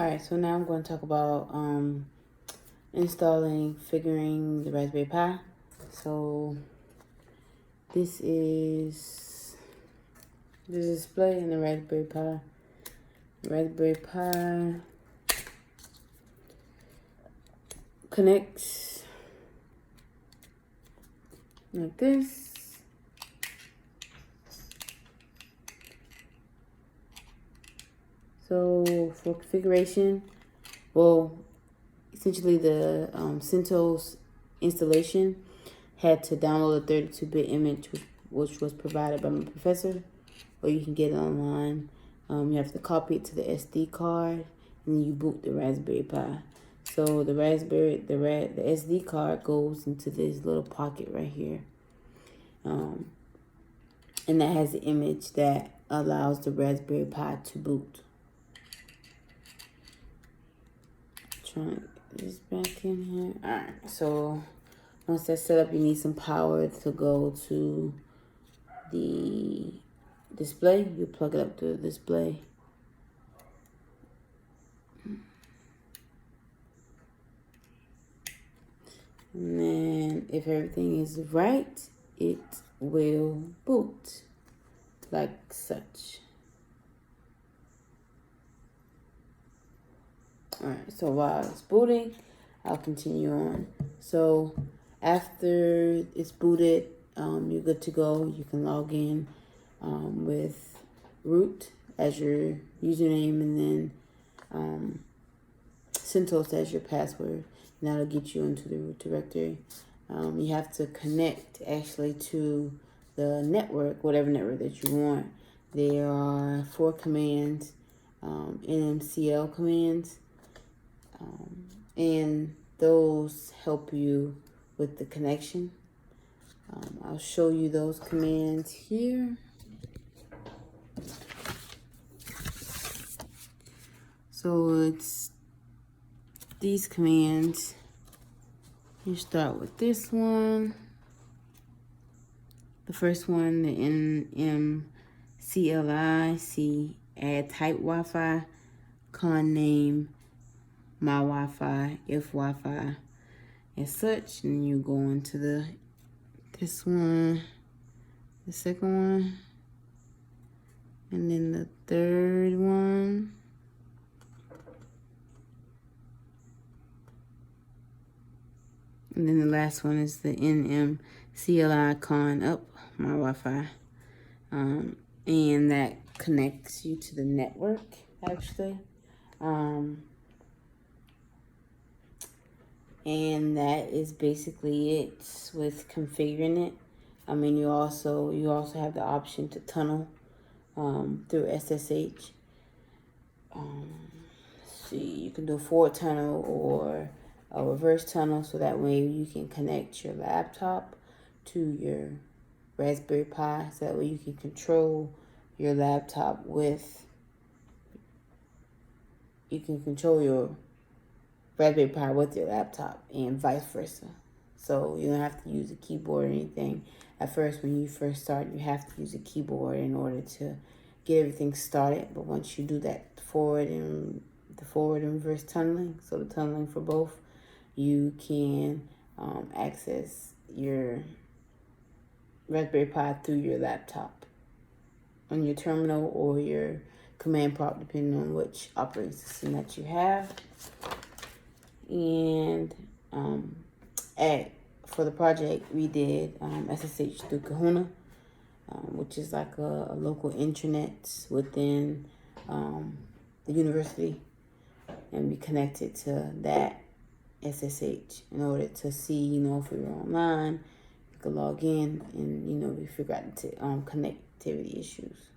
Alright, so now I'm going to talk about figuring the Raspberry Pi. So this is the display in the Raspberry Pi. Raspberry Pi connects like this. So for configuration, well, essentially the CentOS installation had to download a 32-bit image, which was provided by my professor, or you can get it online. You have to copy it to the SD card, and then you boot the Raspberry Pi. So the SD card goes into this little pocket right here, and that has the image that allows the Raspberry Pi to boot. Trying to get this back in here. Alright, so once that's set up, you need some power to go to the display. You plug it up to the display. And then if everything is right, it will boot like such. Alright, so while it's booting, I'll continue on. So after it's booted, you're good to go. You can log in with root as your username, and then CentOS as your password. And that'll get you into the root directory. You have to connect actually to the network, whatever network that you want. There are 4 commands, NMCL commands. And those help you with the connection. I'll show you those commands here. So it's these commands. You start with this one. The first one, the NMCLI, add type Wi-Fi, con name, my Wi-Fi, if Wi-Fi, as such. And you go into this one, the second one, and then the third one, and then the last one is the NMCLI con up, my Wi-Fi, and that connects you to the network actually. And that is basically it with configuring it. I mean, you also have the option to tunnel through SSH. See, you can do a forward tunnel or a reverse tunnel, so that way you can connect your laptop to your Raspberry Pi, so that way you can control your laptop with, you can control your Raspberry Pi with your laptop and vice versa. So you don't have to use a keyboard or anything. At first, when you first start, you have to use a keyboard in order to get everything started. But once you do that forward and reverse tunneling, so the tunneling for both, you can access your Raspberry Pi through your laptop on your terminal or your command prompt, depending on which operating system that you have. And for the project, we did SSH through Kahuna, which is like a local intranet within the university, and we connected to that SSH in order to see, if we were online, you could log in, and we figured out the connectivity issues.